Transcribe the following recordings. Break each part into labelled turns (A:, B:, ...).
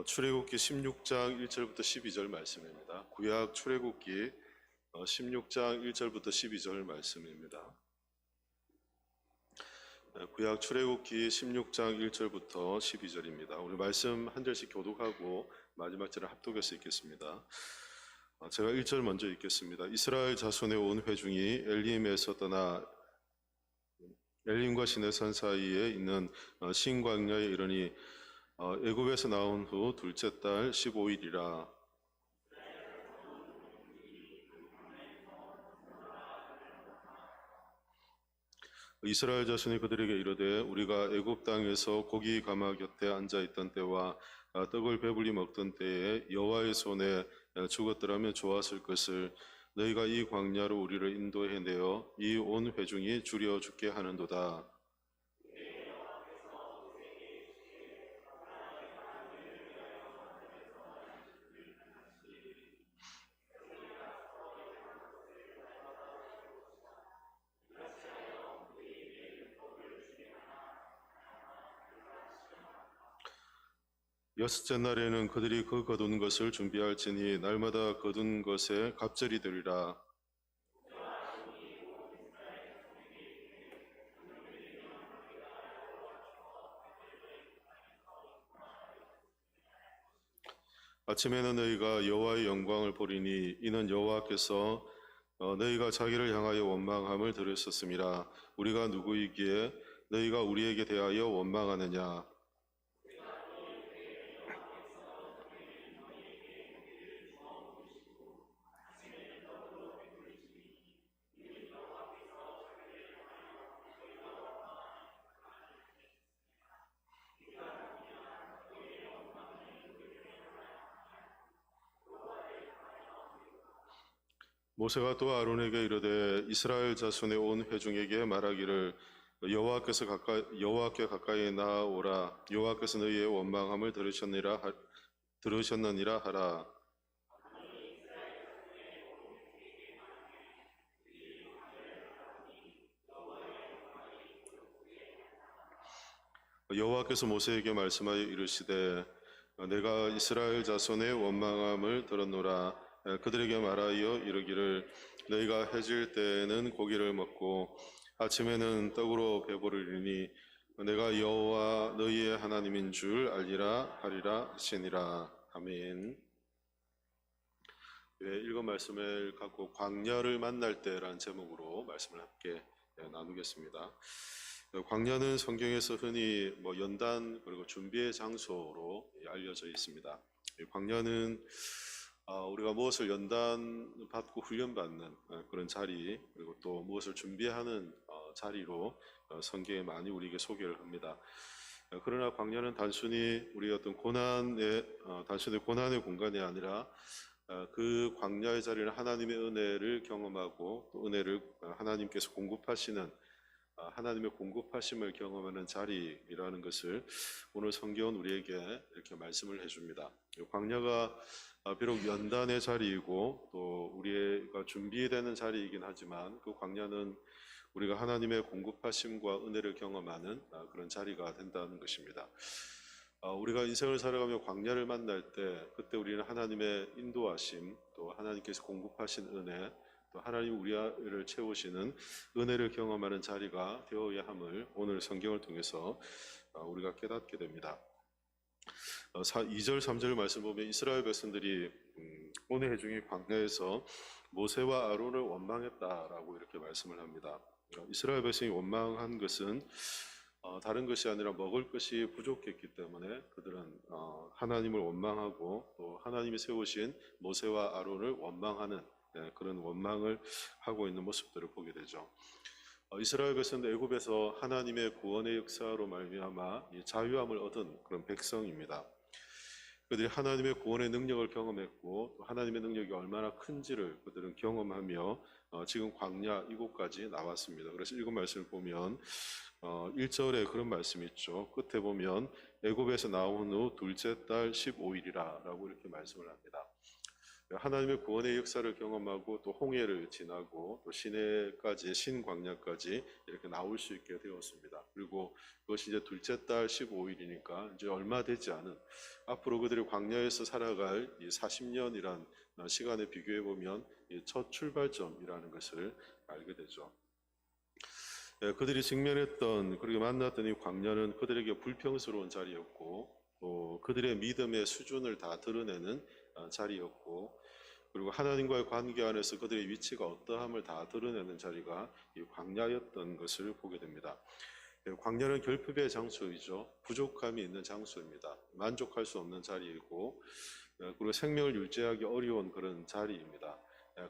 A: 출애굽기 16장 1절부터 12절 말씀입니다. 구약 출애굽기 16장 1절부터 12절 말씀입니다. 구약 출애굽기 16장 1절부터 12절입니다. 우리 말씀 한 절씩 교독하고 마지막 절을 합독해서 읽겠습니다. 제가 1절 먼저 읽겠습니다. 이스라엘 자손의 온 회중이 엘림에서 떠나 엘림과 시내산 사이에 있는 신광야에 이르니 애굽에서 나온 후 둘째 달 15일이라. 이스라엘 자손이 그들에게 이르되 우리가 애굽 땅에서 고기 가마 곁에 앉아 있던 때와 떡을 배불리 먹던 때에 여호와의 손에 죽었더라면 좋았을 것을 너희가 이 광야로 우리를 인도해 내어 이 온 회중이 줄여 죽게 하는도다. 여섯째 날에는 그들이 그 거둔 것을 준비할지니 날마다 거둔 것에 갑절이 되리라. 아침에는 너희가 여호와의 영광을 보리니 이는 여호와께서 너희가 자기를 향하여 원망함을 들으셨음이라. 우리가 누구이기에 너희가 우리에게 대하여 원망하느냐. 모세가 또 아론에게 이르되 이스라엘 자손의 온 회중에게 말하기를 여호와께 가까이 나아오라. 여호와께서 너희의 원망함을 들으셨느니라 하라. 여호와께서 모세에게 말씀하여 이르시되 내가 이스라엘 자손의 원망함을 들었노라. 그들에게 말하여 이르기를 너희가 해질 때에는 고기를 먹고 아침에는 떡으로 배부르리니 내가 여호와 너희의 하나님인 줄 알리라 하리라 하시니라. 아멘. 읽은 말씀을 갖고 광야를 만날 때라는 제목으로 말씀을 함께 나누겠습니다. 광야는 성경에서 흔히 연단 그리고 준비의 장소로 알려져 있습니다. 광야는 우리가 무엇을 연단받고 훈련받는 그런 자리, 그리고 또 무엇을 준비하는 자리로 성경에 많이 우리에게 소개를 합니다. 그러나 광야는 단순히 우리 어떤 단순히 고난의 공간이 아니라 그 광야의 자리는 하나님의 은혜를 경험하고 또 은혜를 하나님께서 공급하시는 하나님의 공급하심을 경험하는 자리라는 것을 오늘 성경은 우리에게 이렇게 말씀을 해줍니다. 광야가 비록 연단의 자리이고 또 우리가 준비되는 자리이긴 하지만 그 광야는 우리가 하나님의 공급하심과 은혜를 경험하는 그런 자리가 된다는 것입니다. 우리가 인생을 살아가며 광야를 만날 때 그때 우리는 하나님의 인도하심 또 하나님께서 공급하신 은혜 또 하나님 우리를 채우시는 은혜를 경험하는 자리가 되어야 함을 오늘 성경을 통해서 우리가 깨닫게 됩니다. 2절 3절 말씀 보면 이스라엘 백성들이 온 회중이 광야에서 모세와 아론을 원망했다라고 이렇게 말씀을 합니다. 이스라엘 백성이 원망한 것은 다른 것이 아니라 먹을 것이 부족했기 때문에 그들은 하나님을 원망하고 또 하나님이 세우신 모세와 아론을 원망하는 그런 원망을 하고 있는 모습들을 보게 되죠. 이스라엘 백성은 애굽에서 하나님의 구원의 역사로 말미암아 자유함을 얻은 그런 백성입니다. 그들이 하나님의 구원의 능력을 경험했고 또 하나님의 능력이 얼마나 큰지를 그들은 경험하며 지금 광야 이곳까지 나왔습니다. 그래서 읽은 말씀을 보면 1절에 그런 말씀이 있죠. 끝에 보면 애굽에서 나온 후 둘째 달 15일이라 라고 이렇게 말씀을 합니다. 하나님의 구원의 역사를 경험하고 또 홍해를 지나고 또 시내까지 신광야까지 이렇게 나올 수 있게 되었습니다. 그리고 그것이 이제 둘째 달 15일이니까 이제 얼마 되지 않은 앞으로 그들이 광야에서 살아갈 이 40년이란 시간에 비교해 보면 첫 출발점이라는 것을 알게 되죠. 그들이 직면했던 그리고 만났던 이 광야는 그들에게 불평스러운 자리였고 또 그들의 믿음의 수준을 다 드러내는 자리였고 그리고 하나님과의 관계 안에서 그들의 위치가 어떠함을 다 드러내는 자리가 이 광야였던 것을 보게 됩니다. 광야는 결핍의 장소이죠. 부족함이 있는 장소입니다. 만족할 수 없는 자리이고 그리고 생명을 유지하기 어려운 그런 자리입니다.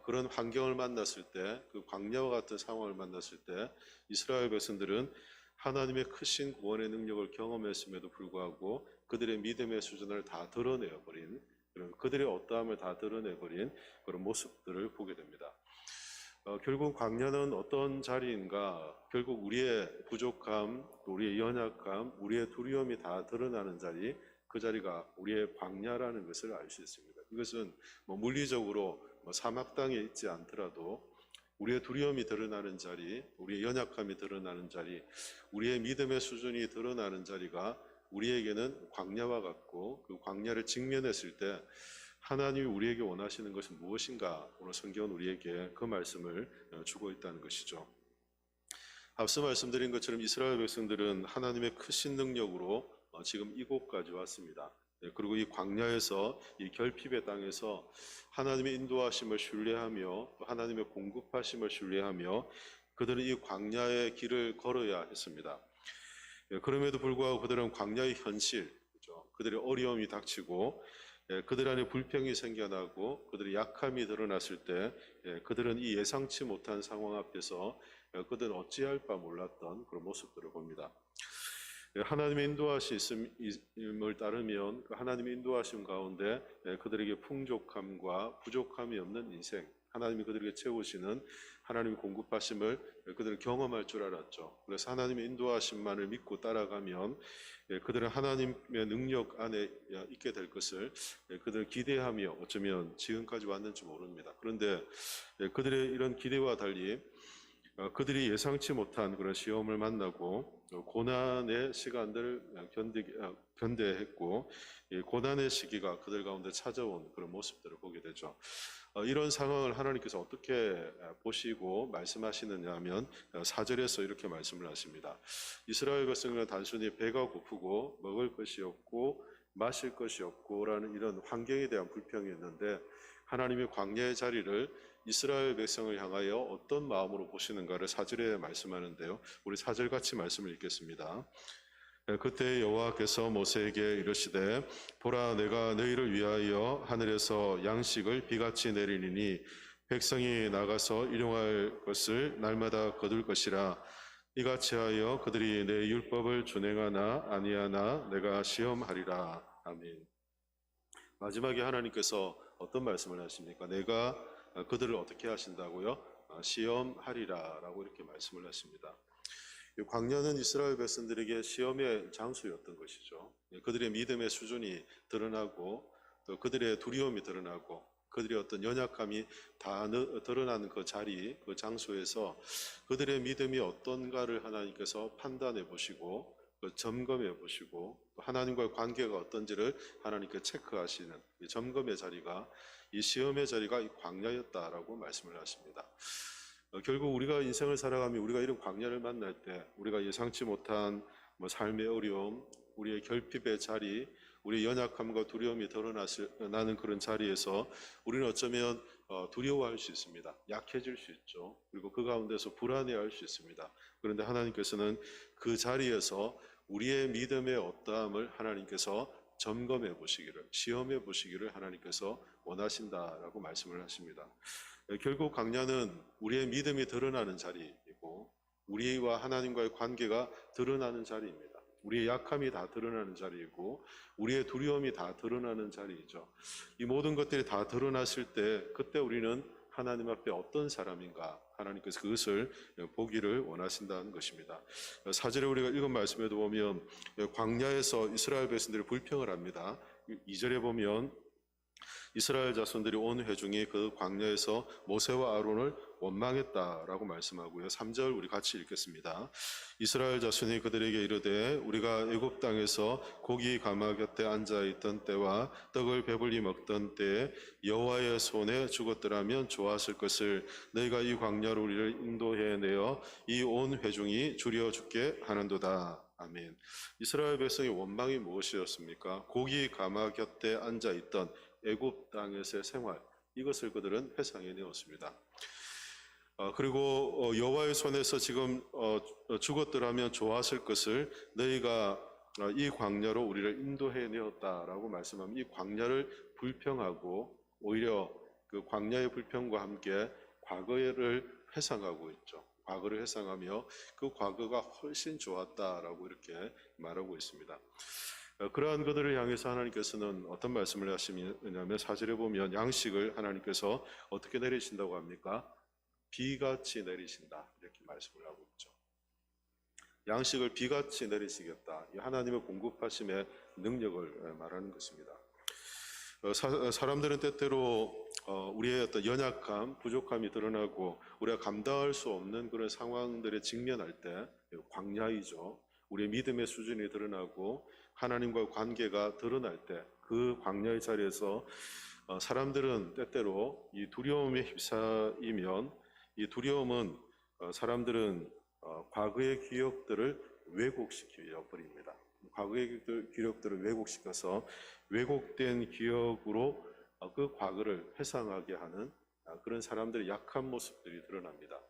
A: 그런 환경을 만났을 때, 그 광야와 같은 상황을 만났을 때 이스라엘 백성들은 하나님의 크신 구원의 능력을 경험했음에도 불구하고 그들의 믿음의 수준을 다 드러내버린 그들의 어떠함을 다 드러내버린 그런 모습들을 보게 됩니다. 결국 광야는 어떤 자리인가? 결국 우리의 부족함, 우리의 연약함, 우리의 두려움이 다 드러나는 자리, 그 자리가 우리의 광야라는 것을 알 수 있습니다. 이것은 물리적으로 사막 땅에 있지 않더라도 우리의 두려움이 드러나는 자리, 우리의 연약함이 드러나는 자리, 우리의 믿음의 수준이 드러나는 자리가 우리에게는 광야와 같고 그 광야를 직면했을 때 하나님이 우리에게 원하시는 것은 무엇인가? 오늘 성경은 우리에게 그 말씀을 주고 있다는 것이죠. 앞서 말씀드린 것처럼 이스라엘 백성들은 하나님의 크신 능력으로 지금 이곳까지 왔습니다. 그리고 이 광야에서 이 결핍의 땅에서 하나님의 인도하심을 신뢰하며 또 하나님의 공급하심을 신뢰하며 그들은 이 광야의 길을 걸어야 했습니다. 그럼에도 불구하고 그들은 광야의 현실, 그들의 어려움이 닥치고 그들 안에 불평이 생겨나고 그들의 약함이 드러났을 때 그들은 이 예상치 못한 상황 앞에서 그들은 어찌할 바 몰랐던 그런 모습들을 봅니다. 하나님의 인도하심을 따르면 그 하나님의 인도하심 가운데 그들에게 풍족함과 부족함이 없는 인생, 하나님이 그들에게 채우시는 하나님의 공급하심을 그들은 경험할 줄 알았죠. 그래서 하나님의 인도하심만을 믿고 따라가면 그들은 하나님의 능력 안에 있게 될 것을 그들은 기대하며 어쩌면 지금까지 왔는지 모릅니다. 그런데 그들의 이런 기대와 달리 그들이 예상치 못한 그런 시험을 만나고 고난의 시간들을 견뎌했고 고난의 시기가 그들 가운데 찾아온 그런 모습들을 보게 되죠. 이런 상황을 하나님께서 어떻게 보시고 말씀하시느냐 하면 4절에서 이렇게 말씀을 하십니다. 이스라엘 백성은 단순히 배가 고프고 먹을 것이 없고 마실 것이 없고라는 이런 환경에 대한 불평이었는데 하나님의 광야의 자리를 이스라엘 백성을 향하여 어떤 마음으로 보시는가를 4절에 말씀하는데요. 우리 4절 같이 말씀을 읽겠습니다. 그때 여호와께서 모세에게 이르시되 보라 내가 너희를 위하여 하늘에서 양식을 비같이 내리니 백성이 나가서 일용할 것을 날마다 거둘 것이라 이같이 하여 그들이 내 율법을 준행하나 아니하나 내가 시험하리라. 아멘. 마지막에 하나님께서 어떤 말씀을 하십니까? 내가 그들을 어떻게 하신다고요? 시험하리라 라고 이렇게 말씀을 하십니다. 광야는 이스라엘 백성들에게 시험의 장소였던 것이죠. 그들의 믿음의 수준이 드러나고 또 그들의 두려움이 드러나고 그들의 어떤 연약함이 다 드러나는 그 자리, 그 장소에서 그들의 믿음이 어떤가를 하나님께서 판단해 보시고 점검해 보시고 하나님과의 관계가 어떤지를 하나님께 체크하시는 이 점검의 자리가 이 시험의 자리가 이 광야였다라고 말씀을 하십니다. 결국 우리가 인생을 살아가며 우리가 이런 광야를 만날 때 우리가 예상치 못한 삶의 어려움, 우리의 결핍의 자리, 우리의 연약함과 두려움이 드러나는 그런 자리에서 우리는 어쩌면 두려워할 수 있습니다. 약해질 수 있죠. 그리고 그 가운데서 불안해할 수 있습니다. 그런데 하나님께서는 그 자리에서 우리의 믿음의 어떠함을 하나님께서 점검해 보시기를, 시험해 보시기를 하나님께서 원하신다라고 말씀을 하십니다. 결국 광야는 우리의 믿음이 드러나는 자리이고 우리와 하나님과의 관계가 드러나는 자리입니다. 우리의 약함이 다 드러나는 자리이고 우리의 두려움이 다 드러나는 자리이죠. 이 모든 것들이 다 드러났을 때 그때 우리는 하나님 앞에 어떤 사람인가 하나님께서 그것을 보기를 원하신다는 것입니다. 4절에 우리가 읽은 말씀에도 보면 광야에서 이스라엘 백성들이 불평을 합니다. 2절에 보면 이스라엘 자손들이 온 회중이 그 광야에서 모세와 아론을 원망했다라고 말씀하고요. 3절 우리 같이 읽겠습니다. 이스라엘 자손이 그들에게 이르되 우리가 애굽 땅에서 고기 가마 곁에 앉아 있던 때와 떡을 배불리 먹던 때에 여호와의 손에 죽었더라면 좋았을 것을 너희가 이 광야로 우리를 인도해 내어 이 온 회중이 줄여 죽게 하는도다. 아멘. 이스라엘 백성의 원망이 무엇이었습니까? 고기 가마 곁에 앉아 있던 애굽 땅에서의 생활, 이것을 그들은 회상해 내었습니다. 그리고 여호와의 손에서 지금 죽었더라면 좋았을 것을 너희가 이 광야로 우리를 인도해 내었다라고 말씀하면 이 광야를 불평하고 오히려 그 광야의 불평과 함께 과거를 회상하고 있죠. 과거를 회상하며 그 과거가 훨씬 좋았다라고 이렇게 말하고 있습니다. 그러한 그들을 향해서 하나님께서는 어떤 말씀을 하시냐면 4절에 보면 양식을 하나님께서 어떻게 내리신다고 합니까? 비같이 내리신다 이렇게 말씀을 하고 있죠. 양식을 비같이 내리시겠다. 이 하나님의 공급하심의 능력을 말하는 것입니다. 사람들은 때때로 우리의 어떤 연약함, 부족함이 드러나고 우리가 감당할 수 없는 그런 상황들에 직면할 때 광야이죠. 우리의 믿음의 수준이 드러나고 하나님과 관계가 드러날 때 그 광야의 자리에서 사람들은 때때로 이 두려움에 휩싸이면 이 두려움은 사람들은 과거의 기억들을 왜곡시켜 버립니다. 과거의 기억들을 왜곡시켜서 왜곡된 기억으로 그 과거를 회상하게 하는 그런 사람들의 약한 모습들이 드러납니다.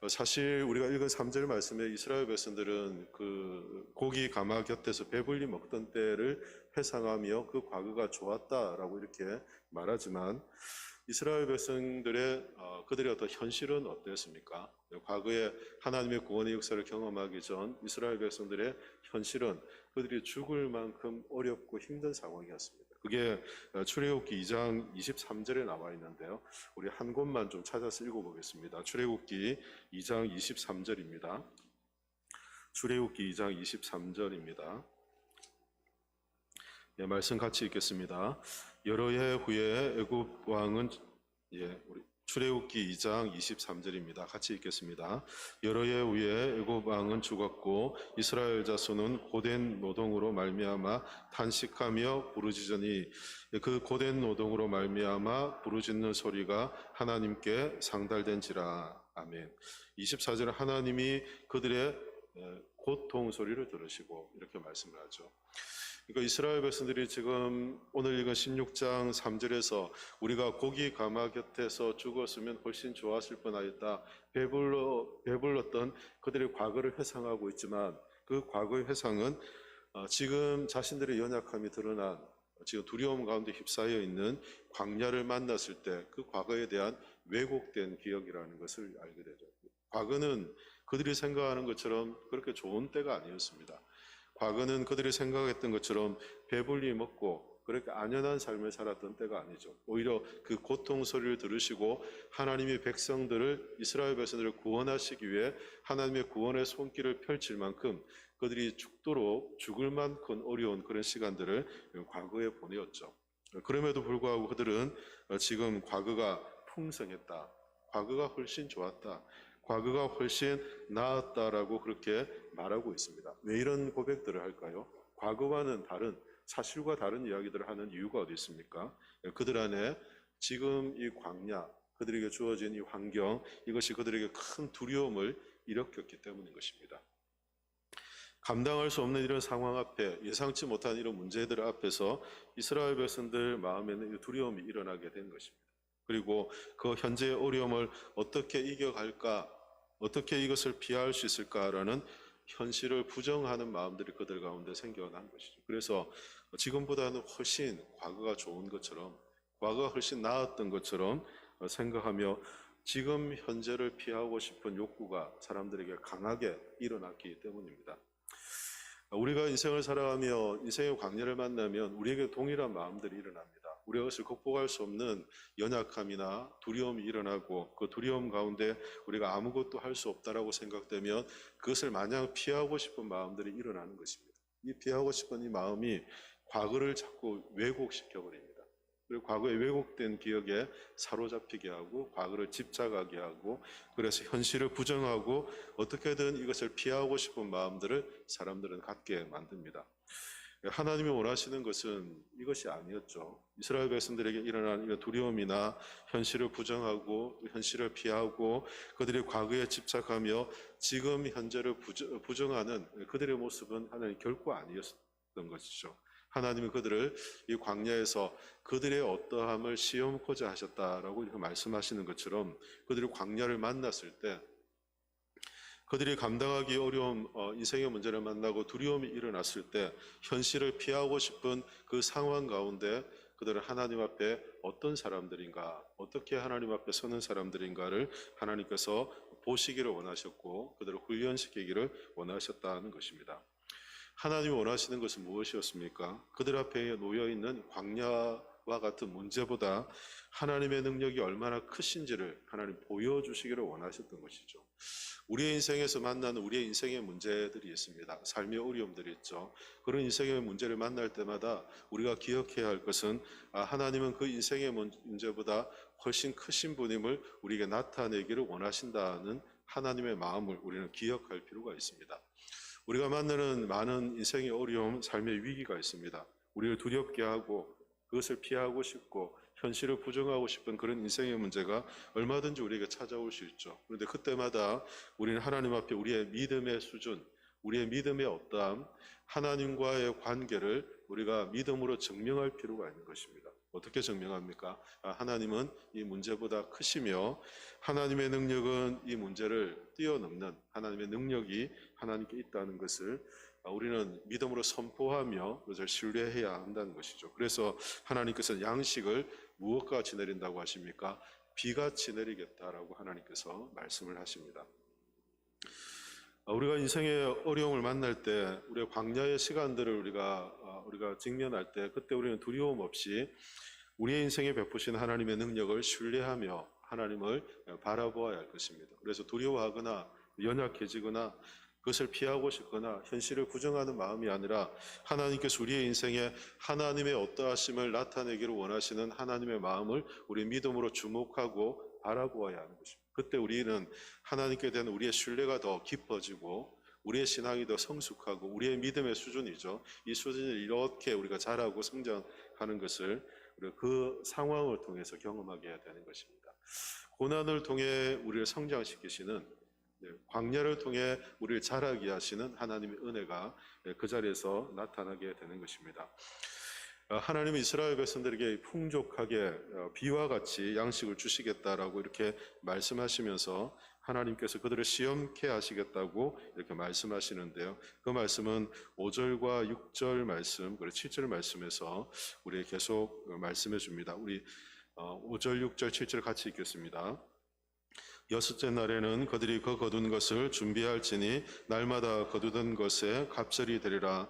A: 사실 우리가 읽은 3절 말씀에 이스라엘 백성들은 그 고기 가마 곁에서 배불리 먹던 때를 회상하며 그 과거가 좋았다라고 이렇게 말하지만 이스라엘 백성들의 그들의 어떤 현실은 어땠습니까? 과거에 하나님의 구원의 역사를 경험하기 전 이스라엘 백성들의 현실은 그들이 죽을 만큼 어렵고 힘든 상황이었습니다. 그게 출애굽기 2장 23절에 나와 있는데요. 우리 한 곳만 좀 찾아서 읽어보겠습니다. 출애굽기 2장 23절입니다. 출애굽기 2장 23절입니다. 예, 말씀 같이 읽겠습니다. 여러 해 후에 애굽 왕은 우리 출애굽기 2장 23절입니다. 같이 읽겠습니다. 여러 해 후에 애굽 왕은 죽었고 이스라엘 자손은 고된 노동으로 말미암아 탄식하며 부르짖으니 그 고된 노동으로 말미암아 부르짖는 소리가 하나님께 상달된지라. 아멘. 24절 하나님이 그들의 고통 소리를 들으시고 이렇게 말씀을 하죠. 그러니까 이스라엘 백성들이 지금 오늘 읽은 16장 3절에서 우리가 고기 가마 곁에서 죽었으면 훨씬 좋았을 뻔하였다. 배불렀던 그들의 과거를 회상하고 있지만 그 과거의 회상은 지금 자신들의 연약함이 드러난 지금 두려움 가운데 휩싸여 있는 광야를 만났을 때 그 과거에 대한 왜곡된 기억이라는 것을 알게 되죠. 과거는 그들이 생각하는 것처럼 그렇게 좋은 때가 아니었습니다. 과거는 그들이 생각했던 것처럼 배불리 먹고 그렇게 안연한 삶을 살았던 때가 아니죠. 오히려 그 고통 소리를 들으시고 하나님의 백성들을 이스라엘 백성들을 구원하시기 위해 하나님의 구원의 손길을 펼칠 만큼 그들이 죽도록 죽을 만큼 어려운 그런 시간들을 과거에 보내었죠. 그럼에도 불구하고 그들은 지금 과거가 풍성했다. 과거가 훨씬 좋았다. 과거가 훨씬 나았다라고 그렇게 말하고 있습니다. 왜 이런 고백들을 할까요? 과거와는 다른 사실과 다른 이야기들을 하는 이유가 어디 있습니까? 그들 안에 지금 이 광야, 그들에게 주어진 이 환경, 이것이 그들에게 큰 두려움을 일으켰기 때문인 것입니다. 감당할 수 없는 이런 상황 앞에 예상치 못한 이런 문제들 앞에서 이스라엘 백성들 마음에는 두려움이 일어나게 된 것입니다. 그리고 그 현재의 어려움을 어떻게 이겨갈까, 어떻게 이것을 피할 수 있을까라는 현실을 부정하는 마음들이 그들 가운데 생겨난 것이죠. 그래서 지금보다는 훨씬 과거가 좋은 것처럼, 과거가 훨씬 나았던 것처럼 생각하며 지금 현재를 피하고 싶은 욕구가 사람들에게 강하게 일어났기 때문입니다. 우리가 인생을 살아가며 인생의 광야를 만나면 우리에게 동일한 마음들이 일어납니다. 우리가 그것을 극복할 수 없는 연약함이나 두려움이 일어나고 그 두려움 가운데 우리가 아무것도 할 수 없다라고 생각되면 그것을 마냥 피하고 싶은 마음들이 일어나는 것입니다. 이 피하고 싶은 이 마음이 과거를 자꾸 왜곡시켜 버립니다. 그리고 과거의 왜곡된 기억에 사로잡히게 하고 과거를 집착하게 하고 그래서 현실을 부정하고 어떻게든 이것을 피하고 싶은 마음들을 사람들은 갖게 만듭니다. 하나님이 원하시는 것은 이것이 아니었죠. 이스라엘 백성들에게 일어난 이런 두려움이나 현실을 부정하고 현실을 피하고 그들이 과거에 집착하며 지금 현재를 부정하는 그들의 모습은 하나님 결코 아니었던 것이죠. 하나님은 그들을 이 광야에서 그들의 어떠함을 시험코자 하셨다라고 이렇게 말씀하시는 것처럼 그들이 광야를 만났을 때 그들이 감당하기 어려운 인생의 문제를 만나고 두려움이 일어났을 때 현실을 피하고 싶은 그 상황 가운데 그들은 하나님 앞에 어떤 사람들인가, 어떻게 하나님 앞에 서는 사람들인가를 하나님께서 보시기를 원하셨고 그들을 훈련시키기를 원하셨다는 것입니다. 하나님이 원하시는 것은 무엇이었습니까? 그들 앞에 놓여있는 광야와 같은 문제보다 하나님의 능력이 얼마나 크신지를 하나님 보여주시기를 원하셨던 것이죠. 우리의 인생에서 만나는 우리의 인생의 문제들이 있습니다. 삶의 어려움들이 있죠. 그런 인생의 문제를 만날 때마다 우리가 기억해야 할 것은 하나님은 그 인생의 문제보다 훨씬 크신 분임을 우리에게 나타내기를 원하신다는 하나님의 마음을 우리는 기억할 필요가 있습니다. 우리가 만나는 많은 인생의 어려움, 삶의 위기가 있습니다. 우리를 두렵게 하고 그것을 피하고 싶고 현실을 부정하고 싶은 그런 인생의 문제가 얼마든지 우리에게 찾아올 수 있죠. 그런데 그때마다 우리는 하나님 앞에 우리의 믿음의 수준, 우리의 믿음의 어떠함, 하나님과의 관계를 우리가 믿음으로 증명할 필요가 있는 것입니다. 어떻게 증명합니까? 하나님은 이 문제보다 크시며 하나님의 능력은 이 문제를 뛰어넘는 하나님의 능력이 하나님께 있다는 것을 우리는 믿음으로 선포하며 그것을 신뢰해야 한다는 것이죠. 그래서 하나님께서는 양식을 무엇과 같이 내린다고 하십니까? 비같이 내리겠다라고 하나님께서 말씀을 하십니다. 우리가 인생의 어려움을 만날 때 우리의 광야의 시간들을 우리가 직면할 때 그때 우리는 두려움 없이 우리의 인생에 베푸신 하나님의 능력을 신뢰하며 하나님을 바라보아야 할 것입니다. 그래서 두려워하거나 연약해지거나 그것을 피하고 싶거나 현실을 부정하는 마음이 아니라 하나님께서 우리의 인생에 하나님의 어떠하심을 나타내기를 원하시는 하나님의 마음을 우리 믿음으로 주목하고 바라보아야 하는 것입니다. 그때 우리는 하나님께 대한 우리의 신뢰가 더 깊어지고 우리의 신앙이 더 성숙하고 우리의 믿음의 수준이죠. 이 수준을 이렇게 우리가 자라고 성장하는 것을 우리가 그 상황을 통해서 경험하게 해야 되는 것입니다. 고난을 통해 우리를 성장시키시는 광야를 통해 우리를 자라게 하시는 하나님의 은혜가 그 자리에서 나타나게 되는 것입니다. 하나님은 이스라엘 백성들에게 풍족하게 비와 같이 양식을 주시겠다라고 이렇게 말씀하시면서 하나님께서 그들을 시험케 하시겠다고 이렇게 말씀하시는데요. 그 말씀은 5절과 6절 말씀, 그리고 7절 말씀에서 우리에게 계속 말씀해 줍니다. 우리 5절, 6절, 7절 같이 읽겠습니다. 여섯째 날에는 그들이 그 거둔 것을 준비할지니 날마다 거두던 것에 갑절이 되리라.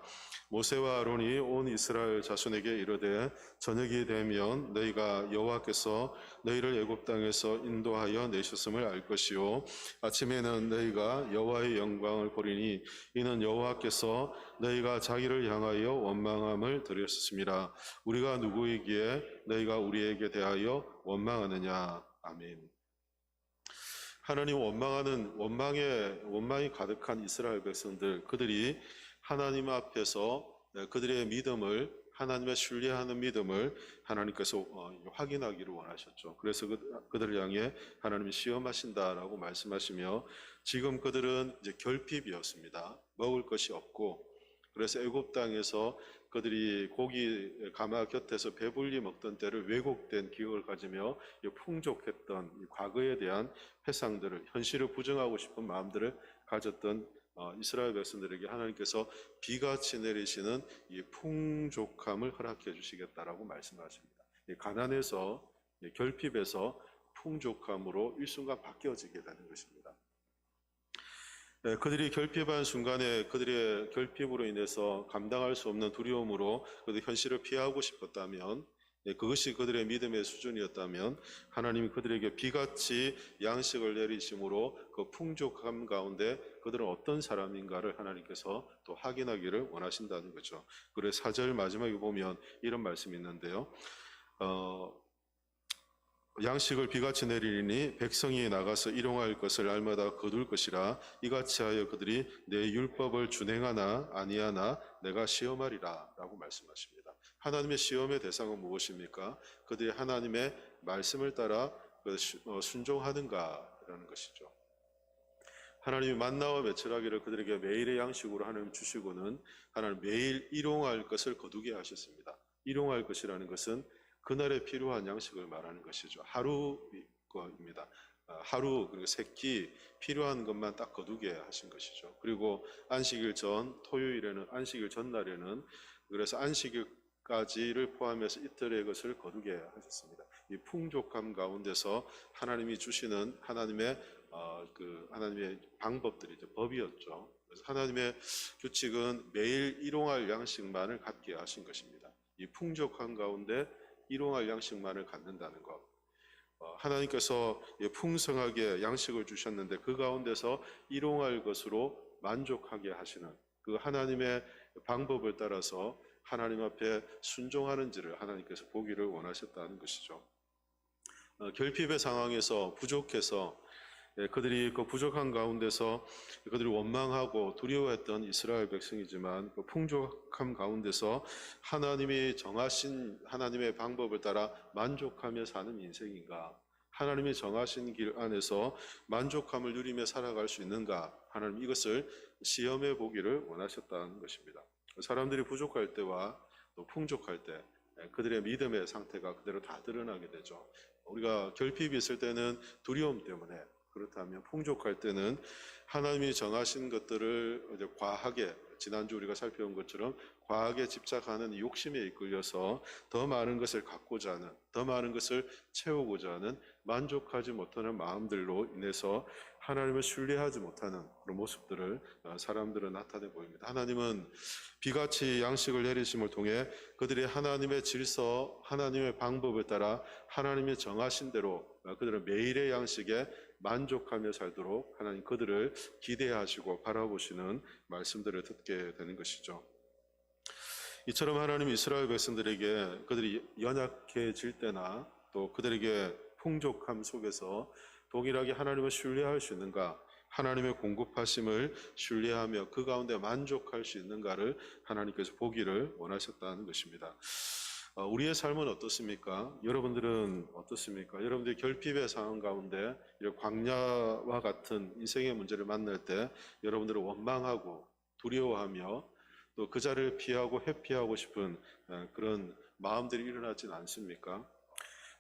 A: 모세와 아론이 온 이스라엘 자손에게 이르되 저녁이 되면 너희가 여호와께서 너희를 애굽 땅에서 인도하여 내셨음을 알 것이요 아침에는 너희가 여호와의 영광을 보리니 이는 여호와께서 너희가 자기를 향하여 원망함을 드렸습니다. 우리가 누구이기에 너희가 우리에게 대하여 원망하느냐. 아멘. 하나님 원망이 가득한 이스라엘 백성들, 그들이 하나님 앞에서 그들의 믿음을, 하나님의 신뢰하는 믿음을 하나님께서 확인하기를 원하셨죠. 그래서 그들을 향해 하나님이 시험하신다라고 말씀하시며 지금 그들은 이제 결핍이었습니다. 먹을 것이 없고 그래서 애굽 땅에서 그들이 고기 가마 곁에서 배불리 먹던 때를 왜곡된 기억을 가지며 풍족했던 과거에 대한 회상들을 현실을 부정하고 싶은 마음들을 가졌던 이스라엘 백성들에게 하나님께서 비같이 내리시는 이 풍족함을 허락해 주시겠다라고 말씀하십니다. 가난에서 결핍에서 풍족함으로 일순간 바뀌어지게 되는 것입니다. 그들이 결핍한 순간에 그들의 결핍으로 인해서 감당할 수 없는 두려움으로 그들 현실을 피하고 싶었다면 그것이 그들의 믿음의 수준이었다면 하나님이 그들에게 비같이 양식을 내리심으로 그 풍족함 가운데 그들은 어떤 사람인가를 하나님께서 또 확인하기를 원하신다는 거죠. 그래서 4절 마지막에 보면 이런 말씀이 있는데요. 어, 양식을 비같이 내리니 백성이 나가서 일용할 것을 날마다 거둘 것이라. 이같이 하여 그들이 내 율법을 준행하나 아니하나 내가 시험하리라 라고 말씀하십니다. 하나님의 시험의 대상은 무엇입니까? 그들이 하나님의 말씀을 따라 순종하는가라는 것이죠. 하나님이 만나와 메추라기를 그들에게 매일의 양식으로 하나님 주시고는 하나님 매일 일용할 것을 거두게 하셨습니다. 일용할 것이라는 것은 그날에 필요한 양식을 말하는 것이죠. 하루입니다. 하루 그리고 세끼 필요한 것만 딱 거두게 하신 것이죠. 그리고 안식일 전 토요일에는 안식일 전날에는 그래서 안식일까지를 포함해서 이틀의 것을 거두게 하셨습니다. 이 풍족함 가운데서 하나님이 주시는 하나님의 하나님의 방법들이죠. 법이었죠. 그래서 하나님의 규칙은 매일 일용할 양식만을 갖게 하신 것입니다. 이 풍족한 가운데 일용할 양식만을 갖는다는 것. 하나님께서 풍성하게 양식을 주셨는데 그 가운데서 일용할 것으로 만족하게 하시는 그 하나님의 방법을 따라서 하나님 앞에 순종하는지를 하나님께서 보기를 원하셨다는 것이죠. 결핍의 상황에서 부족해서 그들이 그 부족한 가운데서 그들이 원망하고 두려워했던 이스라엘 백성이지만 그 풍족함 가운데서 하나님이 정하신 하나님의 방법을 따라 만족하며 사는 인생인가? 하나님이 정하신 길 안에서 만족함을 누리며 살아갈 수 있는가? 하나님 이것을 시험해 보기를 원하셨다는 것입니다. 사람들이 부족할 때와 또 풍족할 때 그들의 믿음의 상태가 그대로 다 드러나게 되죠. 우리가 결핍이 있을 때는 두려움 때문에, 그렇다면 풍족할 때는 하나님이 정하신 것들을 이제 과하게, 지난주 우리가 살펴본 것처럼 과하게 집착하는 욕심에 이끌려서 더 많은 것을 갖고자 하는, 더 많은 것을 채우고자 하는 만족하지 못하는 마음들로 인해서 하나님을 신뢰하지 못하는 그런 모습들을 사람들은 나타내 보입니다. 하나님은 비같이 양식을 내리심을 통해 그들이 하나님의 질서, 하나님의 방법을 따라 하나님이 정하신 대로 그들은 매일의 양식에 만족하며 살도록 하나님 그들을 기대하시고 바라보시는 말씀들을 듣게 되는 것이죠. 이처럼 하나님 이스라엘 백성들에게 그들이 연약해질 때나 또 그들에게 풍족함 속에서 동일하게 하나님을 신뢰할 수 있는가, 하나님의 공급하심을 신뢰하며 그 가운데 만족할 수 있는가를 하나님께서 보기를 원하셨다는 것입니다. 우리의 삶은 어떻습니까? 여러분들은 어떻습니까? 여러분들이 결핍의 상황 가운데 이런 광야와 같은 인생의 문제를 만날 때 여러분들은 원망하고 두려워하며 또 그 자리를 피하고 회피하고 싶은 그런 마음들이 일어나진 않습니까?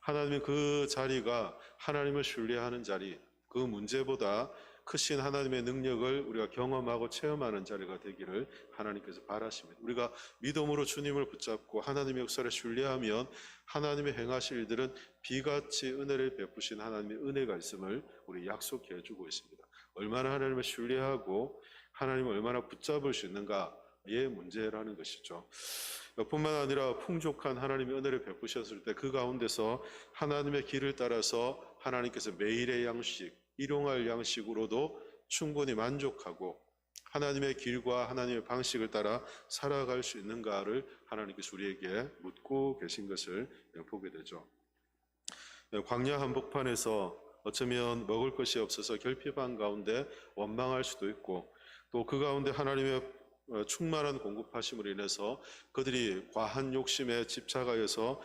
A: 하나님은 그 자리가 하나님을 신뢰하는 자리, 그 문제보다 크신 하나님의 능력을 우리가 경험하고 체험하는 자리가 되기를 하나님께서 바라십니다. 우리가 믿음으로 주님을 붙잡고 하나님의 역사를 신뢰하면 하나님의 행하실 일들은 비같이 은혜를 베푸신 하나님의 은혜가 있음을 우리 약속해 주고 있습니다. 얼마나 하나님을 신뢰하고 하나님을 얼마나 붙잡을 수 있는가의 문제라는 것이죠. 뿐만 아니라 풍족한 하나님의 은혜를 베푸셨을 때 그 가운데서 하나님의 길을 따라서 하나님께서 매일의 양식, 일용할 양식으로도 충분히 만족하고 하나님의 길과 하나님의 방식을 따라 살아갈 수 있는가를 하나님께서 우리에게 묻고 계신 것을 보게 되죠. 광야 한복판에서 어쩌면 먹을 것이 없어서 결핍한 가운데 원망할 수도 있고 또 그 가운데 하나님의 충만한 공급하심으로 인해서 그들이 과한 욕심에 집착하여서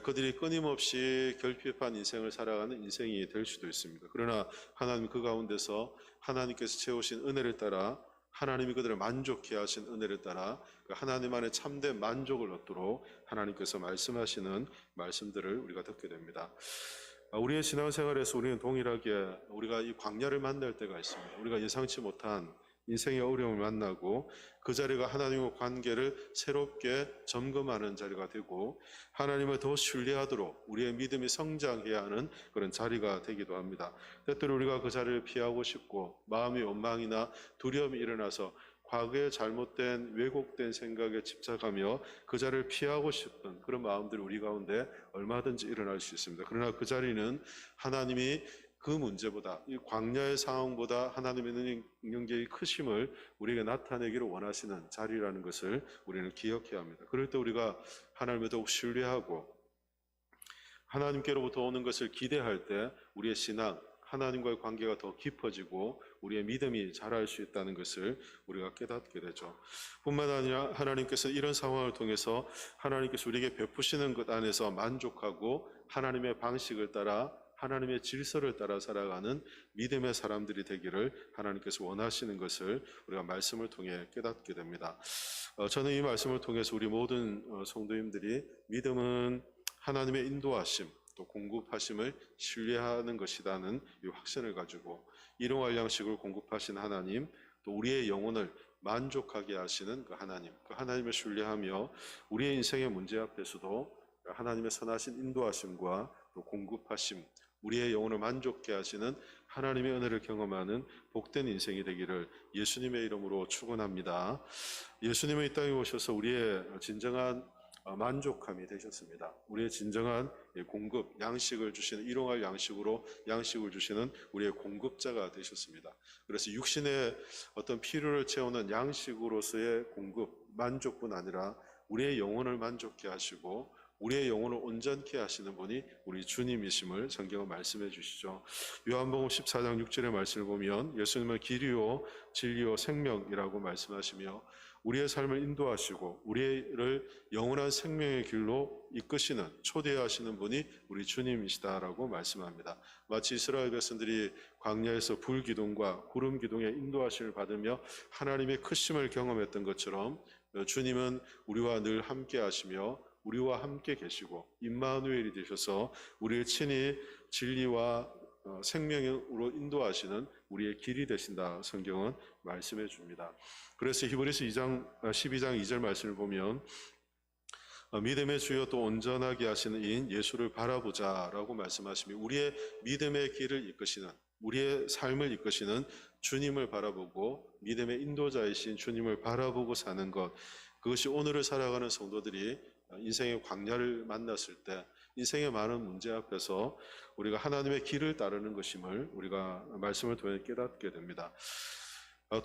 A: 그들이 끊임없이 결핍한 인생을 살아가는 인생이 될 수도 있습니다. 그러나 하나님 그 가운데서 하나님께서 채우신 은혜를 따라 하나님이 그들을 만족해 하신 은혜를 따라 하나님 안에 참된 만족을 얻도록 하나님께서 말씀하시는 말씀들을 우리가 듣게 됩니다. 우리의 신앙생활에서 우리는 동일하게 우리가 이 광야를 만날 때가 있습니다. 우리가 예상치 못한 인생의 어려움을 만나고 그 자리가 하나님과 관계를 새롭게 점검하는 자리가 되고 하나님을 더 신뢰하도록 우리의 믿음이 성장해야 하는 그런 자리가 되기도 합니다. 때때로 우리가 그 자리를 피하고 싶고 마음의 원망이나 두려움이 일어나서 과거의 잘못된 왜곡된 생각에 집착하며 그 자리를 피하고 싶은 그런 마음들이 우리 가운데 얼마든지 일어날 수 있습니다. 그러나 그 자리는 하나님이 그 문제보다 이 광야의 상황보다 하나님의 능력이 크심을 우리에게 나타내기를 원하시는 자리라는 것을 우리는 기억해야 합니다. 그럴 때 우리가 하나님을 더욱 신뢰하고 하나님께로부터 오는 것을 기대할 때 우리의 신앙, 하나님과의 관계가 더 깊어지고 우리의 믿음이 자랄 수 있다는 것을 우리가 깨닫게 되죠. 뿐만 아니라 하나님께서 이런 상황을 통해서 하나님께서 우리에게 베푸시는 것 안에서 만족하고 하나님의 방식을 따라 하나님의 질서를 따라 살아가는 믿음의 사람들이 되기를 하나님께서 원하시는 것을 우리가 말씀을 통해 깨닫게 됩니다. 저는 이 말씀을 통해서 우리 모든 성도님들이 믿음은 하나님의 인도하심 또 공급하심을 신뢰하는 것이라는 이 확신을 가지고 일용할 양식을 공급하신 하나님, 또 우리의 영혼을 만족하게 하시는 그 하나님을 신뢰하며 우리의 인생의 문제 앞에서도 하나님의 선하신 인도하심과 또 공급하심, 우리의 영혼을 만족케 하시는 하나님의 은혜를 경험하는 복된 인생이 되기를 예수님의 이름으로 축원합니다. 예수님은 이 땅에 오셔서 우리의 진정한 만족함이 되셨습니다. 우리의 진정한 공급, 양식을 주시는, 일용할 양식을 주시는 우리의 공급자가 되셨습니다. 그래서 육신의 어떤 필요를 채우는 양식으로서의 공급, 만족뿐 아니라 우리의 영혼을 만족케 하시고 우리의 영혼을 온전케 하시는 분이 우리 주님이심을 성경은 말씀해 주시죠. 요한복음 14장 6절의 말씀을 보면 예수님은 길이요 진리요 생명이라고 말씀하시며 우리의 삶을 인도하시고 우리를 영원한 생명의 길로 이끄시는, 초대하시는 분이 우리 주님이시다라고 말씀합니다. 마치 이스라엘 백성들이 광야에서 불기둥과 구름기둥의 인도하심을 받으며 하나님의 크심을 경험했던 것처럼 주님은 우리와 늘 함께 하시며 우리와 함께 계시고 임마누엘이 되셔서 우리를 친히 진리와 생명으로 인도하시는 우리의 길이 되신다. 성경은 말씀해 줍니다. 그래서 히브리서 12장 2절 말씀을 보면 믿음의 주여 또 온전하게 하시는 이인 예수를 바라보자라고 말씀하시며 우리의 믿음의 길을 이끄시는, 우리의 삶을 이끄시는 주님을 바라보고 믿음의 인도자이신 주님을 바라보고 사는 것, 그것이 오늘을 살아가는 성도들이 인생의 광야를 만났을 때 인생의 많은 문제 앞에서 우리가 하나님의 길을 따르는 것임을 우리가 말씀을 통해 깨닫게 됩니다.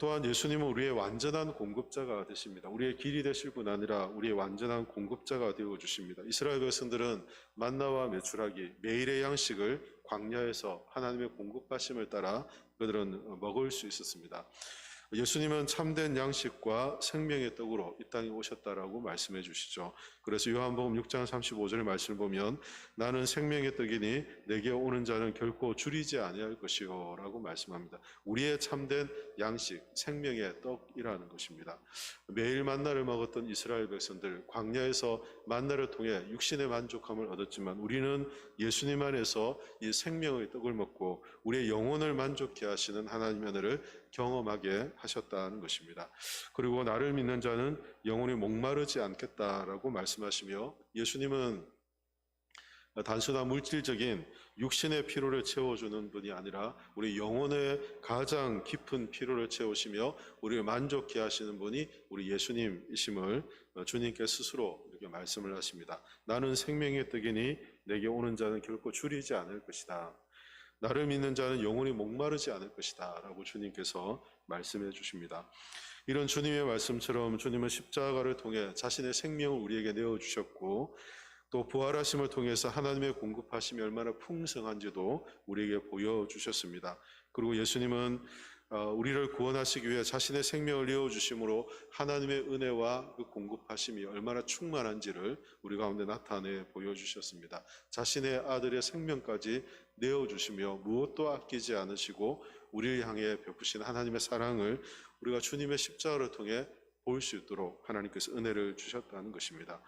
A: 또한 예수님은 우리의 완전한 공급자가 되십니다. 우리의 길이 되실 뿐 아니라 우리의 완전한 공급자가 되어 주십니다. 이스라엘 백성들은 만나와 메추라기, 매일의 양식을 광야에서 하나님의 공급하심을 따라 그들은 먹을 수 있었습니다. 예수님은 참된 양식과 생명의 떡으로 이 땅에 오셨다라고 말씀해 주시죠. 그래서 요한복음 6장 35절의 말씀을 보면 나는 생명의 떡이니 내게 오는 자는 결코 줄이지 아니할 것이요 라고 말씀합니다. 우리의 참된 양식, 생명의 떡이라는 것입니다. 매일 만나를 먹었던 이스라엘 백성들, 광야에서 만나를 통해 육신의 만족함을 얻었지만 우리는 예수님 안에서 이 생명의 떡을 먹고 우리의 영혼을 만족케 하시는 하나님의 은혜를 경험하게 하셨다는 것입니다. 그리고 나를 믿는 자는 영혼이 목마르지 않겠다라고 말씀하시며 예수님은 단순한 물질적인 육신의 필요를 채워주는 분이 아니라 우리 영혼의 가장 깊은 필요를 채우시며 우리를 만족케 하시는 분이 우리 예수님이심을 주님께 스스로 이렇게 말씀을 하십니다. 나는 생명의 떡이니 내게 오는 자는 결코 줄이지 않을 것이다. 나를 믿는 자는 영혼이 목마르지 않을 것이다 라고 주님께서 말씀해 주십니다. 이런 주님의 말씀처럼 주님은 십자가를 통해 자신의 생명을 우리에게 내어주셨고 또 부활하심을 통해서 하나님의 공급하심이 얼마나 풍성한지도 우리에게 보여주셨습니다. 그리고 예수님은 우리를 구원하시기 위해 자신의 생명을 내어주심으로 하나님의 은혜와 그 공급하심이 얼마나 충만한지를 우리 가운데 나타내 보여주셨습니다. 자신의 아들의 생명까지 내어주시며 무엇도 아끼지 않으시고 우리를 향해 베푸신 하나님의 사랑을 우리가 주님의 십자가를 통해 볼 수 있도록 하나님께서 은혜를 주셨다는 것입니다.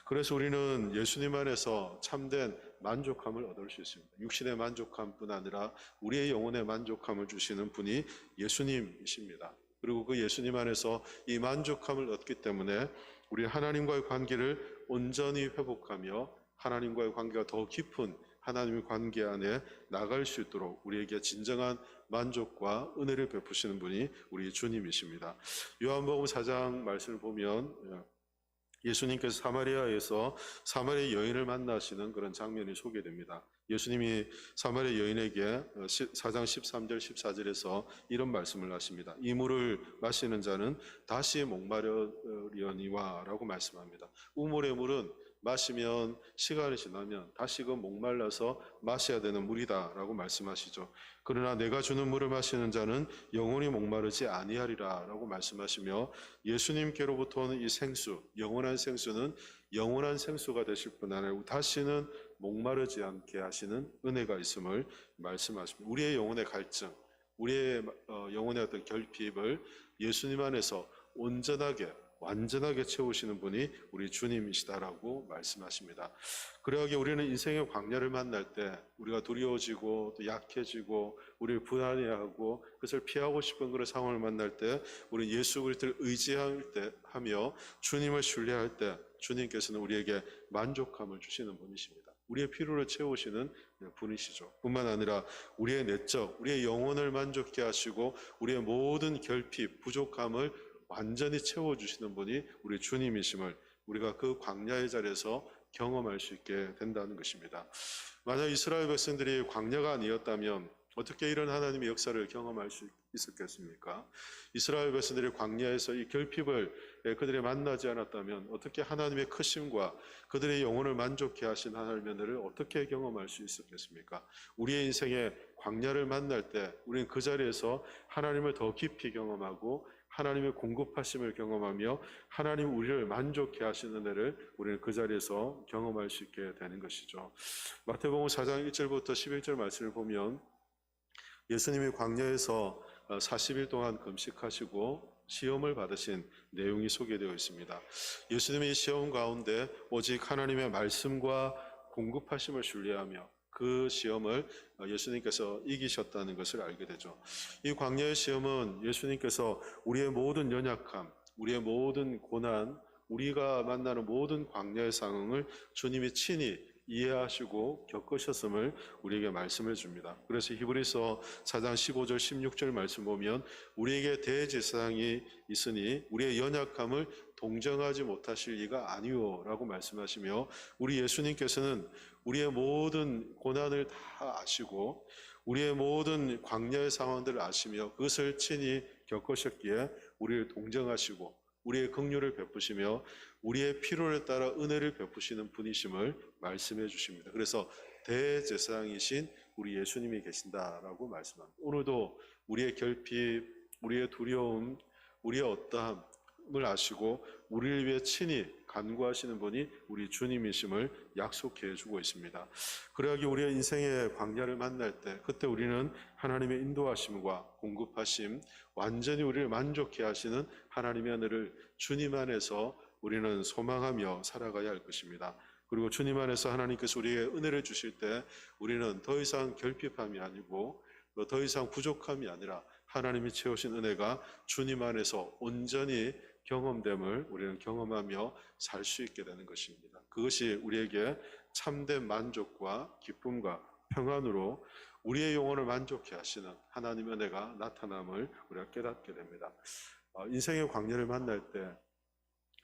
A: 그래서 우리는 예수님 안에서 참된 만족함을 얻을 수 있습니다. 육신의 만족함뿐 아니라 우리의 영혼의 만족함을 주시는 분이 예수님이십니다. 그리고 그 예수님 안에서 이 만족함을 얻기 때문에 우리 하나님과의 관계를 온전히 회복하며 하나님과의 관계가 더 깊은 하나님의 관계 안에 나갈 수 있도록 우리에게 진정한 만족과 은혜를 베푸시는 분이 우리 주님이십니다. 요한복음 4장 말씀을 보면 예수님께서 사마리아에서 사마리아 여인을 만나시는 그런 장면이 소개됩니다. 예수님이 사마리아 여인에게 4장 13절 14절에서 이런 말씀을 하십니다. 이 물을 마시는 자는 다시 목마르려니와 라고 말씀합니다. 우물의 물은 마시면 시간이 지나면 다시금 목말라서 마셔야 되는 물이다라고 말씀하시죠. 그러나 내가 주는 물을 마시는 자는 영원히 목마르지 아니하리라라고 말씀하시며 예수님께로부터 오는 이 생수, 영원한 생수는 영원한 생수가 되실 뿐 아니라 다시는 목마르지 않게 하시는 은혜가 있음을 말씀하십니다. 우리의 영혼의 갈증, 우리의 영혼의 어떤 결핍을 예수님 안에서 온전하게 완전하게 채우시는 분이 우리 주님이시다라고 말씀하십니다. 그러하기에 우리는 인생의 광야를 만날 때 우리가 두려워지고 또 약해지고 우리를 불안해하고 그것을 피하고 싶은 그런 상황을 만날 때 우리 예수 그리스도를 의지할 때 하며 주님을 신뢰할 때 주님께서는 우리에게 만족함을 주시는 분이십니다. 우리의 필요를 채우시는 분이시죠. 뿐만 아니라 우리의 내적, 우리의 영혼을 만족케 하시고 우리의 모든 결핍, 부족함을 완전히 채워주시는 분이 우리 주님이심을 우리가 그 광야의 자리에서 경험할 수 있게 된다는 것입니다. 만약 이스라엘 백성들이 광야가 아니었다면 어떻게 이런 하나님의 역사를 경험할 수 있었겠습니까? 이스라엘 백성들이 광야에서 이 결핍을 그들이 만나지 않았다면 어떻게 하나님의 크심과 그들의 영혼을 만족케 하신 하나님의 은혜를 어떻게 경험할 수 있었겠습니까? 우리의 인생에 광야를 만날 때 우리는 그 자리에서 하나님을 더 깊이 경험하고 하나님의 공급하심을 경험하며 하나님 우리를 만족케 하시는 은혜를 우리는 그 자리에서 경험할 수 있게 되는 것이죠. 마태복음 4장 1절부터 11절 말씀을 보면 예수님이 광야에서 40일 동안 금식하시고 시험을 받으신 내용이 소개되어 있습니다. 예수님의 시험 가운데 오직 하나님의 말씀과 공급하심을 신뢰하며 그 시험을 예수님께서 이기셨다는 것을 알게 되죠. 이 광야의 시험은 예수님께서 우리의 모든 연약함, 우리의 모든 고난, 우리가 만나는 모든 광야의 상황을 주님이 친히 이해하시고 겪으셨음을 우리에게 말씀해 줍니다. 그래서 히브리서 4장 15절 16절 말씀 보면 우리에게 대제사장이 있으니 우리의 연약함을 동정하지 못하실 리가 아니오라고 말씀하시며 우리 예수님께서는 우리의 모든 고난을 다 아시고 우리의 모든 광야의 상황들을 아시며 그것을 친히 겪으셨기에 우리를 동정하시고 우리의 긍휼을 베푸시며 우리의 필요에 따라 은혜를 베푸시는 분이심을 말씀해 주십니다. 그래서 대제사장이신 우리 예수님이 계신다라고 말씀합니다. 오늘도 우리의 결핍, 우리의 두려움, 우리의 어떠함을 아시고 우리를 위해 친히 간구하시는 분이 우리 주님이심을 약속해 주고 있습니다. 그러하기 우리의 인생의 광야를 만날 때 그때 우리는 하나님의 인도하심과 공급하심, 완전히 우리를 만족해 하시는 하나님의 은혜를 주님 안에서 우리는 소망하며 살아가야 할 것입니다. 그리고 주님 안에서 하나님께서 우리에게 은혜를 주실 때 우리는 더 이상 결핍함이 아니고 더 이상 부족함이 아니라 하나님이 채우신 은혜가 주님 안에서 온전히 경험됨을 우리는 경험하며 살 수 있게 되는 것입니다. 그것이 우리에게 참된 만족과 기쁨과 평안으로 우리의 영혼을 만족해 하시는 하나님의 은혜가 나타남을 우리가 깨닫게 됩니다. 인생의 광야를 만날 때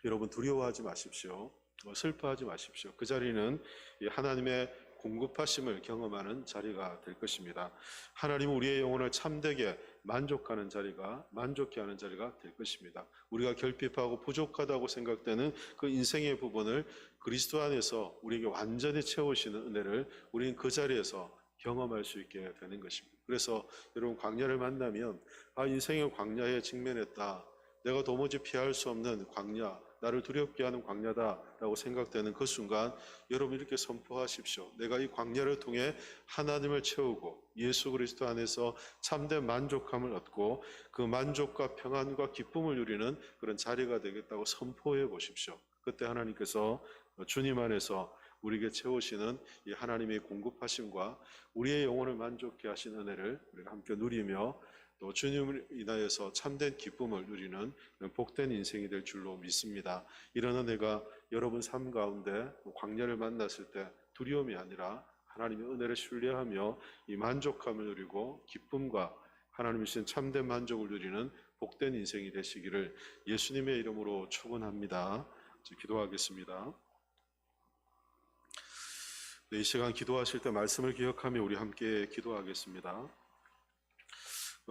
A: 여러분 두려워하지 마십시오. 슬퍼하지 마십시오. 그 자리는 하나님의 공급하심을 경험하는 자리가 될 것입니다. 하나님은 우리의 영혼을 참되게 만족하는 자리가 만족해 하는 자리가 될 것입니다. 우리가 결핍하고 부족하다고 생각되는 그 인생의 부분을 그리스도 안에서 우리에게 완전히 채우시는 은혜를 우리는 그 자리에서 경험할 수 있게 되는 것입니다. 그래서 여러분 광야를 만나면 인생의 광야에 직면했다. 내가 도무지 피할 수 없는 광야, 나를 두렵게 하는 광야다라고 생각되는 그 순간 여러분 이렇게 선포하십시오. 내가 이 광야를 통해 하나님을 채우고 예수 그리스도 안에서 참된 만족함을 얻고 그 만족과 평안과 기쁨을 누리는 그런 자리가 되겠다고 선포해 보십시오. 그때 하나님께서 주님 안에서 우리에게 채우시는 이 하나님의 공급하심과 우리의 영혼을 만족케 하신 은혜를 우리가 함께 누리며 또 주님을 인하여서 참된 기쁨을 누리는 복된 인생이 될 줄로 믿습니다. 이런 은혜가 여러분 삶 가운데 광야를 만났을 때 두려움이 아니라 하나님의 은혜를 신뢰하며 이 만족함을 누리고 기쁨과 하나님이 주신 참된 만족을 누리는 복된 인생이 되시기를 예수님의 이름으로 축원합니다. 기도하겠습니다. 네, 이 시간 기도하실 때 말씀을 기억하며 우리 함께 기도하겠습니다.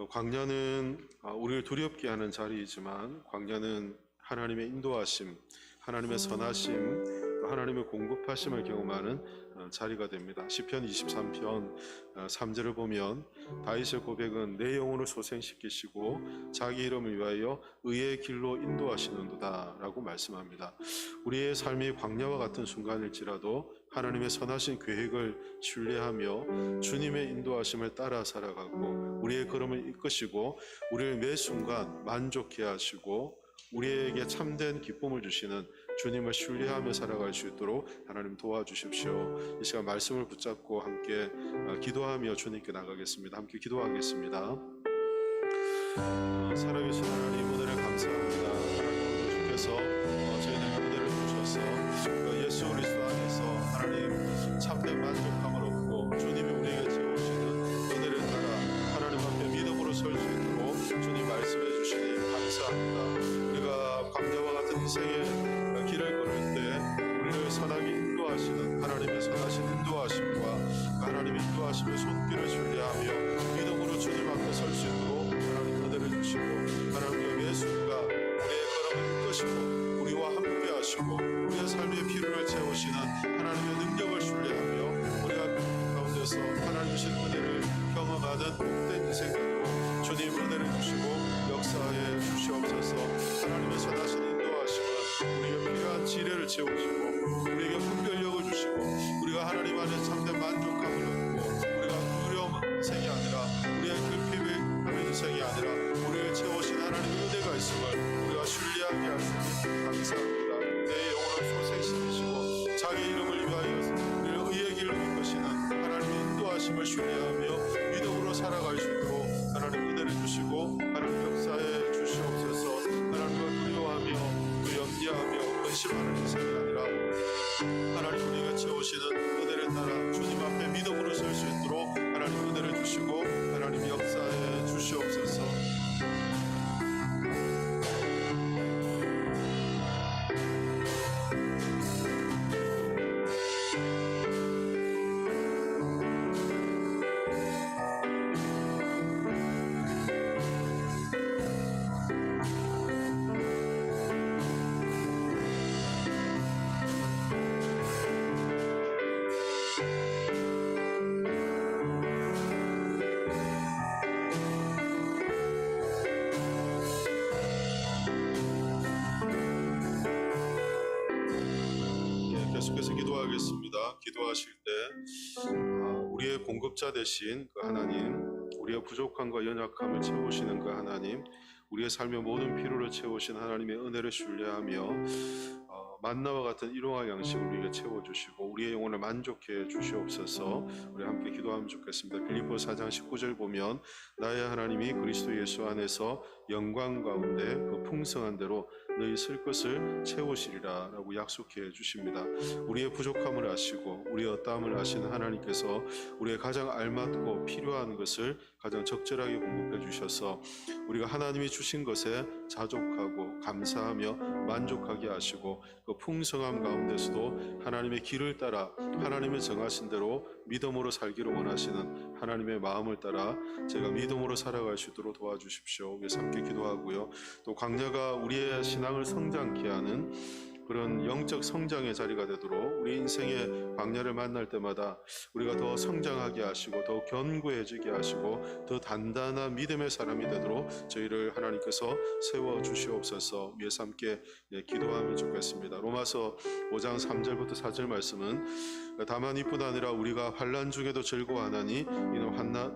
A: 광야는 우리를 두렵게 하는 자리이지만 광야는 하나님의 인도하심, 하나님의 선하심, 하나님의 공급하심을 경험하는 자리가 됩니다. 시편 23편 3절을 보면 다윗의 고백은 내 영혼을 소생시키시고 자기 이름을 위하여 의의 길로 인도하시는도다 라고 말씀합니다. 우리의 삶이 광야와 같은 순간일지라도 하나님의 선하신 계획을 신뢰하며 주님의 인도하심을 따라 살아가고 우리의 걸음을 이끄시고 우리를 매 순간 만족해 하시고 우리에게 참된 기쁨을 주시는 주님을 신뢰하며 살아갈 수 있도록 하나님 도와주십시오. 이 시간 말씀을 붙잡고 함께 기도하며 주님께 나가겠습니다. 함께 기도하겠습니다. 살아계신 하나님, 은혜를 감사합니다. 하나님, 주께서 저희들에게 은혜를 주셔서 예수 그리스도 안에서 하나님 참된 만족함을 얻고 주님이 우리에게 채우시는 은혜를 따라 하나님 앞에 믿음으로 설 수 있도록 주님 말씀해 주시니 감사합니다. 우리가 광야와 같은 인생의 길을 걸을 때 우리를 선하게 인도하시는 하나님의 선하신 인도하심과 하나님의 인도하심의 손길을 신뢰하며 믿음으로 주님 앞에 설 수 있도록 하나님 은혜를 주시고 하나님의 매 순간 우리의 걸음을 이끄시고 우리와 함께 하시고 우리의 삶의 필요를 채우시는 하나님의 능력을 신뢰하며 우리가 가운데서 하나님의 은혜를 경험하는 복된 인생으로 주님 은혜를 주시고 역사에 주시옵소서. 하나님의 선하신 인도하심은 우리에게 필요한 지혜를 채우시고 우리에게 분별력을 주시고 우리가 하나님 안에 참된 만족감을 얻고 우리가 두려움 인생이 아니라 우리의 결핍의 인생이 아니라 우리를 채우신 하나님의 은혜가 있음을 우리가 신뢰하게 하시니 감사합니다. 내 영혼을 소생시키시고 자기 이름을 위하여 우리를 의의 길로 이끄시는 하나님의 인도하심을 신뢰하며 믿음으로 살아갈 수 있도록 하나님 은혜를 주시고 하나님 역사에 주시옵소서. 하나님을 두려워하며 또 염려하며 근심하는 인생이 아니라 하나님 우리가 채우시는 은혜를 따라 주님 앞에 믿음으로 설 수 있도록 하나님 은혜를 주시고 하나님 역사에 주시옵소서. 계속해서 기도하겠습니다. 기도하실 때 우리의 공급자 되신 그 하나님, 우리의 부족함과 연약함을 채우시는 그 하나님, 우리의 삶의 모든 필요를 채우신 하나님의 은혜를 신뢰하며 만나와 같은 일용할 양식을 우리에게 채워주시고 우리의 영혼을 만족해 주시옵소서. 우리 함께 기도하면 좋겠습니다. 빌립보서 4장 19절 보면 나의 하나님이 그리스도 예수 안에서 영광 가운데 그 풍성한 대로 너희 쓸 것을 채우시리라 라고 약속해 주십니다. 우리의 부족함을 아시고 우리의 어떠함을 아시는 하나님께서 우리의 가장 알맞고 필요한 것을 가장 적절하게 공급해 주셔서 우리가 하나님이 주신 것에 자족하고 감사하며 만족하게 하시고 그 풍성함 가운데서도 하나님의 길을 따라 하나님의 정하신 대로 믿음으로 살기를 원하시는 하나님의 마음을 따라 제가 믿음으로 살아갈 수 있도록 도와주십시오. 위해서 함께 기도하고요. 또 광야가 우리의 신앙을 성장케 하는 그런 영적 성장의 자리가 되도록 우리 인생의 광야를 만날 때마다 우리가 더 성장하게 하시고 더 견고해지게 하시고 더 단단한 믿음의 사람이 되도록 저희를 하나님께서 세워주시옵소서. 위에서 함께 기도하면 좋겠습니다. 로마서 5장 3절부터 4절 말씀은 다만 이뿐 아니라 우리가 환난 중에도 즐거워하나니 이는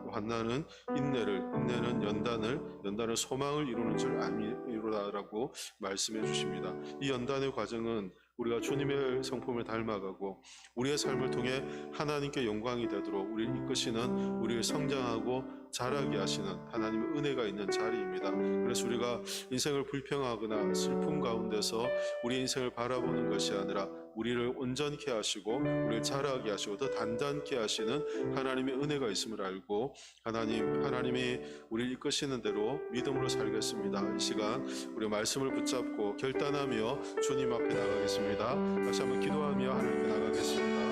A: 환난은 인내를, 인내는 연단은 소망을 이루는 줄 아니로라라고 말씀해 주십니다. 이 연단의 과정은 우리가 주님의 성품을 닮아가고 우리의 삶을 통해 하나님께 영광이 되도록 우리를 이끄시는 우리를 성장하고 자라게 하시는 하나님의 은혜가 있는 자리입니다. 그래서 우리가 인생을 불평하거나 슬픔 가운데서 우리 인생을 바라보는 것이 아니라 우리를 온전케 하시고 우리를 자라게 하시고 더 단단케 하시는 하나님의 은혜가 있음을 알고 하나님이 우리를 이끄시는 대로 믿음으로 살겠습니다. 이 시간 우리 말씀을 붙잡고 결단하며 주님 앞에 나가겠습니다. 다시 한번 기도하며 하나님께 나가겠습니다.